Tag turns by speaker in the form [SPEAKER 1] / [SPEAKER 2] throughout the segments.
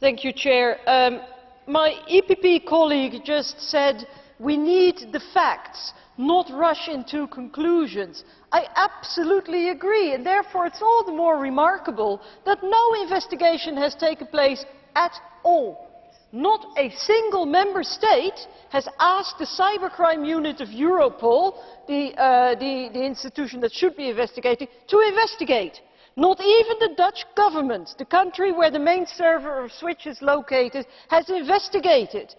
[SPEAKER 1] Thank you, Chair. My EPP colleague just said we need the facts, not rush into conclusions. I absolutely agree, and therefore it's all the more remarkable that no investigation has taken place at all. Not a single member state has asked the cybercrime unit of Europol, the institution that should be investigating, to investigate. Not even the Dutch government, the country where the main server of Switch is located, has investigated.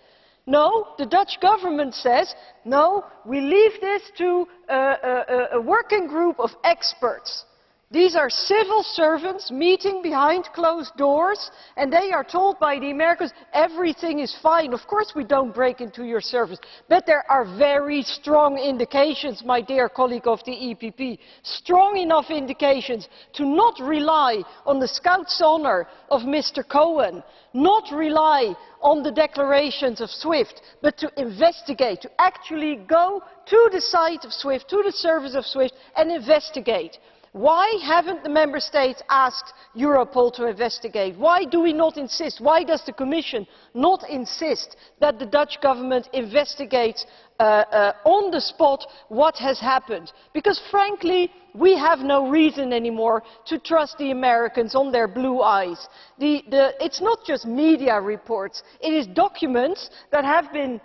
[SPEAKER 1] No, the Dutch government says, no, we leave this to a working group of experts. These are civil servants meeting behind closed doors, and they are told by the Americans, everything is fine. Of course we don't break into your servers. But there are very strong indications, my dear colleague of the EPP, strong enough indications to not rely on the Scout's honor of Mr. Cohen, not rely on the declarations of SWIFT, but to investigate, to actually go to the site of SWIFT, to the servers of SWIFT, and investigate. Why haven't the member states asked Europol to investigate? Why do we not insist? Why does the Commission not insist that the Dutch government investigates on the spot what has happened? Because frankly, we have no reason anymore to trust the Americans on their blue eyes. It's not just media reports, it is documents that have been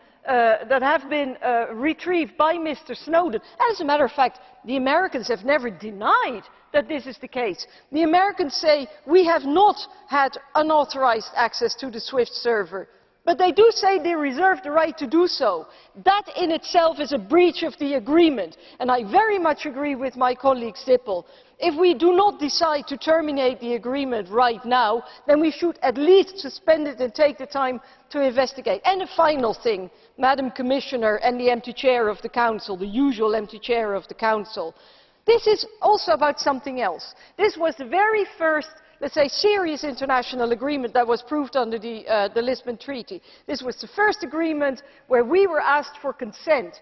[SPEAKER 1] retrieved by Mr. Snowden. And as a matter of fact, the Americans have never denied that this is the case. The Americans say we have not had unauthorized access to the SWIFT server. But they do say they reserve the right to do so. That in itself is a breach of the agreement. And I very much agree with my colleague Sippel. If we do not decide to terminate the agreement right now, then we should at least suspend it and take the time to investigate. And a final thing, Madam Commissioner and the empty chair of the Council, the usual empty chair of the Council. This is also about something else. This was the very first, let's say, serious international agreement that was proved under the Lisbon Treaty. This was the first agreement where we were asked for consent.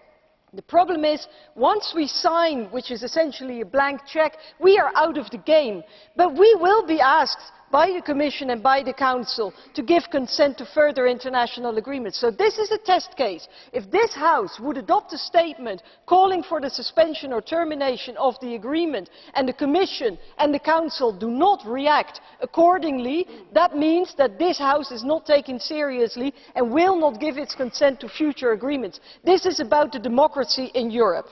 [SPEAKER 1] The problem is, once we sign, which is essentially a blank cheque, we are out of the game. But we will be asked by the Commission and by the Council to give consent to further international agreements. So this is a test case. If this House would adopt a statement calling for the suspension or termination of the agreement, and the Commission and the Council do not react accordingly, that means that this House is not taken seriously and will not give its consent to future agreements. This is about the democracy in Europe.